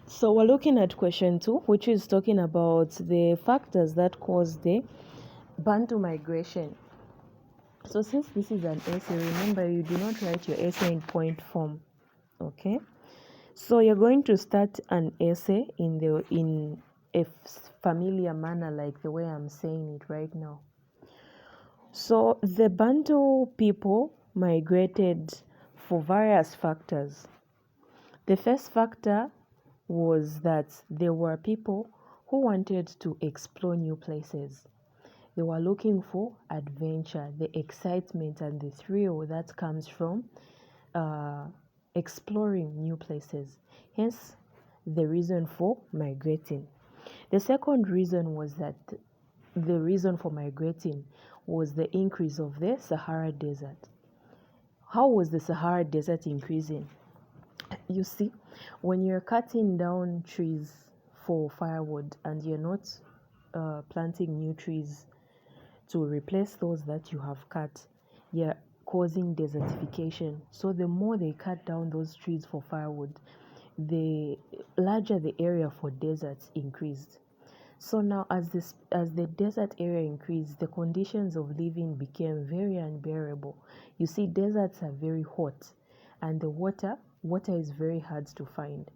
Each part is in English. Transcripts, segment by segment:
So we're looking at question 2, which is talking about the factors that cause the Bantu migration. So since this is an essay, remember you do not write your essay in point form. Okay? So you're going to start an essay in a familiar manner, like the way I'm saying it right now. So the Bantu people migrated for various factors. The first factor was that there were people who wanted to explore new places. They were looking for adventure, the excitement and the thrill that comes from uh, exploring new places. Hence, the reason for migrating. The second reason was that the reason for migrating was the increase of the Sahara Desert. How was the Sahara Desert increasing? You see, when you're cutting down trees for firewood and you're not planting new trees to replace those that you have cut, you're causing desertification. So the more they cut down those trees for firewood, the larger the area for deserts increased. So now as the desert area increased, the conditions of living became very unbearable. You see, deserts are very hot and the water is very hard to find.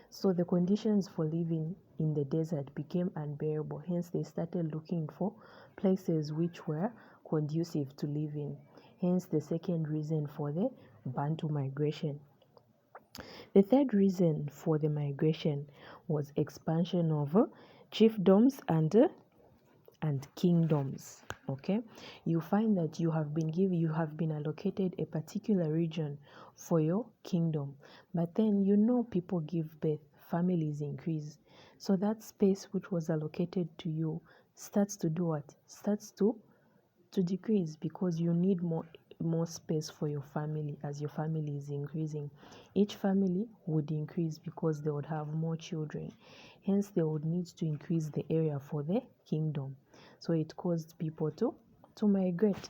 So the conditions for living in the desert became unbearable. Hence they started looking for places which were conducive to living. Hence the second reason for the Bantu migration. The third reason for the migration was expansion of chiefdoms and kingdoms. Okay, you find that you have been allocated a particular region for your kingdom, but then people give birth, families increase, so that space which was allocated to you starts to do what? Starts to decrease because you need more space for your family. As your family is increasing, each family would increase because they would have more children, hence they would need to increase the area for the kingdom. So it caused people to migrate,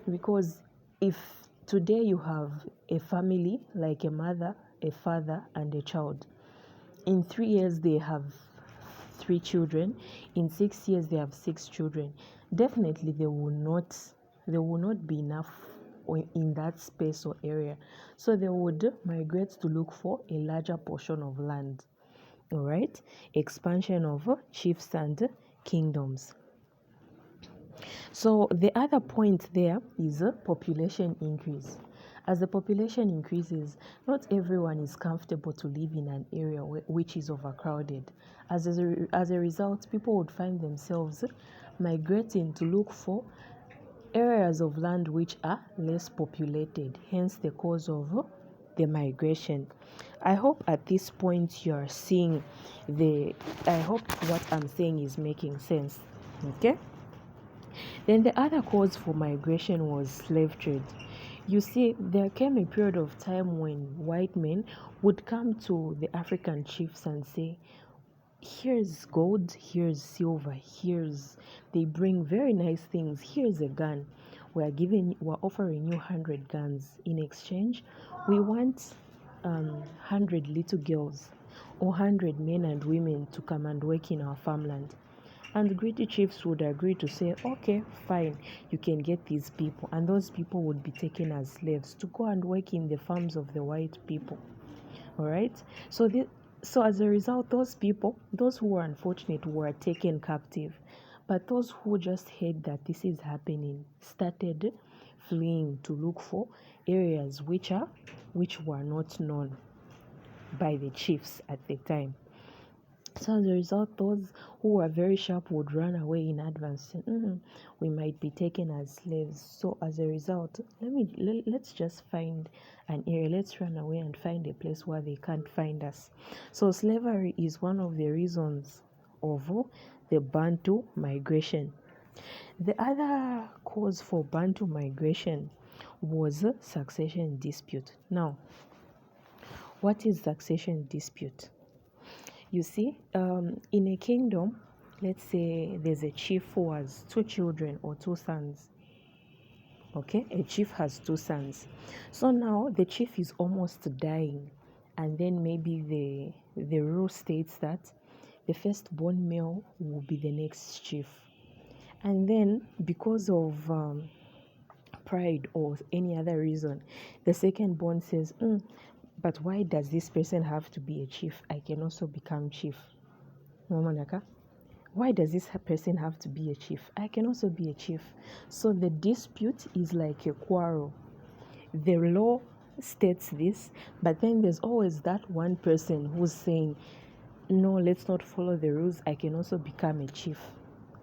because if today you have a family like a mother, a father and a child, in 3 years they have 3 children, in 6 years they have 6 children, definitely there will not be enough in that space or area, so they would migrate to look for a larger portion of land. All right, expansion of chiefs and kingdoms. So the other point there is a population increase. As the population increases, not everyone is comfortable to live in an area which is overcrowded. As a result, people would find themselves migrating to look for areas of land which are less populated, hence the cause of the migration. I hope at this point you are seeing I hope what I'm saying is making sense. Okay? Then the other cause for migration was slave trade. You see, there came a period of time when white men would come to the African chiefs and say, here's gold, here's silver, they bring very nice things, here's a gun. We're offering you 100 guns. In exchange, we want 100 little girls or 100 men and women to come and work in our farmland. And the greedy chiefs would agree to say, okay, fine, you can get these people. And those people would be taken as slaves to go and work in the farms of the white people. All right? So as a result, those who were unfortunate were taken captive. But those who just heard that this is happening started fleeing to look for areas which were not known by the chiefs at the time. So as a result, those who were very sharp would run away in advance. We might be taken as slaves. So as a result, let's just find an area. Let's run away and find a place where they can't find us. So slavery is one of the reasons of the Bantu migration. The other cause for Bantu migration was succession dispute. Now, what is succession dispute? You see, in a kingdom, let's say there's a chief who has 2 children or 2 sons. Okay, a chief has 2 sons. So now the chief is almost dying, and then maybe the rule states that the firstborn male will be the next chief. And then because of pride or any other reason, the second born says, but why does this person have to be a chief? I can also become chief. Why does this person have to be a chief? I can also be a chief. So the dispute is like a quarrel. The law states this, but then there's always that one person who's saying, no, let's not follow the rules. I can also become a chief.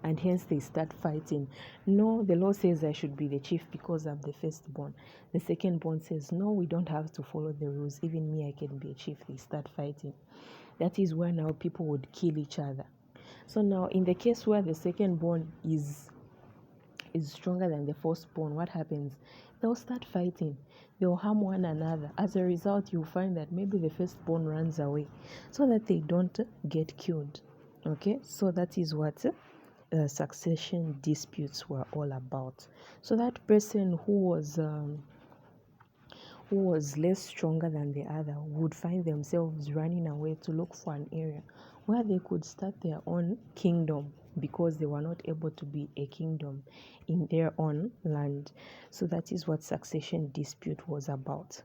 And hence they start fighting. No, the law says I should be the chief because I'm the firstborn. The secondborn says, no, we don't have to follow the rules. Even me, I can be a chief. They start fighting. That is where now people would kill each other. So now in the case where the secondborn is stronger than the firstborn, what happens? They'll start fighting. They'll harm one another. As a result, you'll find that maybe the firstborn runs away so that they don't get killed. Okay, so that is what succession disputes were all about. So that person who was less stronger than the other would find themselves running away to look for an area where they could start their own kingdom, because they were not able to be a kingdom in their own land. So that is what succession dispute was about.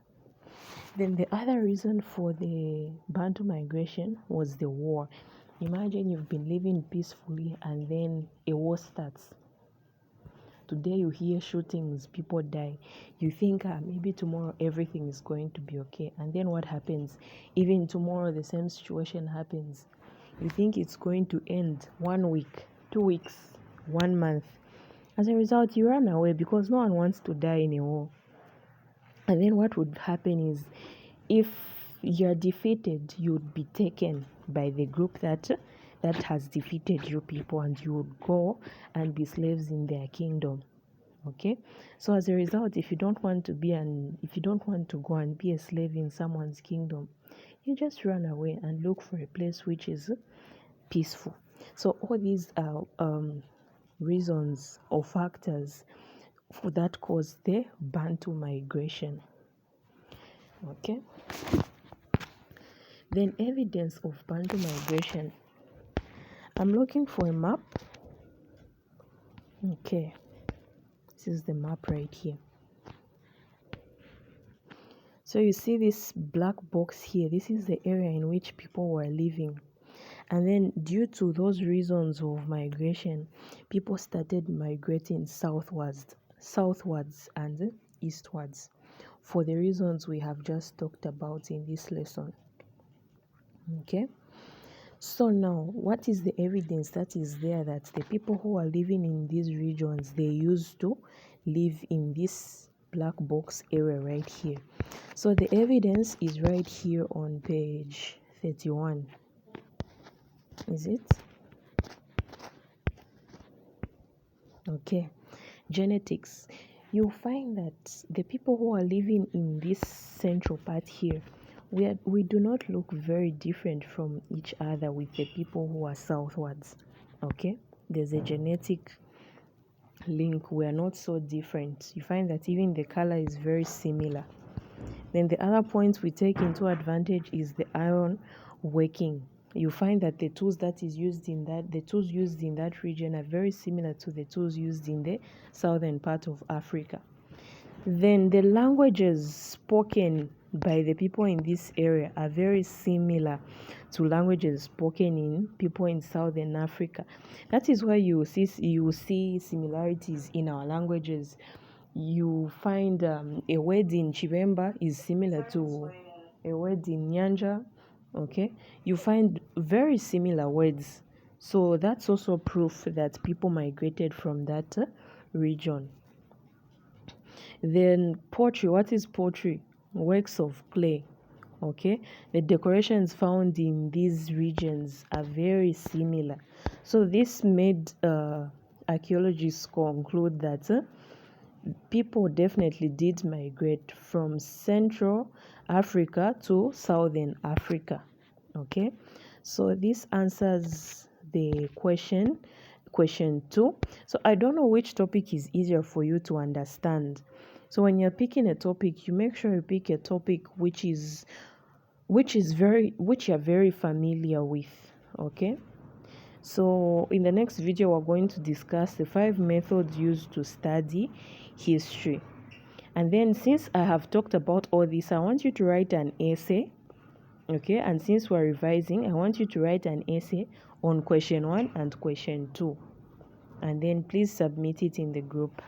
Then the other reason for the Bantu migration was the war. Imagine you've been living peacefully and then a war starts. Today you hear shootings, people die. You think maybe tomorrow everything is going to be okay. And then what happens? Even tomorrow the same situation happens. You think it's going to end 1 week, 2 weeks, 1 month. As a result, you run away because no one wants to die in a war. And then what would happen is, if you're defeated, you'd be taken by the group that has defeated you people, and you would go and be slaves in their kingdom. Okay, so as a result, if you don't want to go and be a slave in someone's kingdom, you just run away and look for a place which is peaceful. So all these are reasons or factors for that cause the Bantu migration. Okay, then evidence of Bantu migration. I'm looking for a map. Okay, this is the map right here. So you see this black box here. This is the area in which people were living. And then due to those reasons of migration, people started migrating southwards and eastwards, for the reasons we have just talked about in this lesson. Okay, so now what is the evidence that is there that the people who are living in these regions, they used to live in this black box area right here? So the evidence is right here on page 31. Is it? Okay, genetics. You'll find that the people who are living in this central part here, we do not look very different from each other with the people who are southwards. Okay, there's a genetic link. We are not so different. You find that even the color is very similar. Then the other point we take into advantage is the iron working. You find that the tools used in that region are very similar to the tools used in the southern part of Africa. Then the languages spoken by the people in this area are very similar to languages spoken in people in southern Africa. That is why you see similarities in our languages. You find a word in Chivemba is similar to a word in Nyanja. Okay, you find very similar words. So that's also proof that people migrated from that region. Then pottery. What is pottery? Works of clay. Okay, the decorations found in these regions are very similar. So this made archaeologists conclude that people definitely did migrate from Central Africa to Southern Africa. Okay, so this answers the question 2. So I don't know which topic is easier for you to understand. So when you're picking a topic, you make sure you pick a topic which is which you're very familiar with. Okay, so in the next video we're going to discuss the 5 methods used to study history. And then, since I have talked about all this, I want you to write an essay. Okay, and since we're revising, I want you to write an essay on question 1 and question 2, and then please submit it in the group.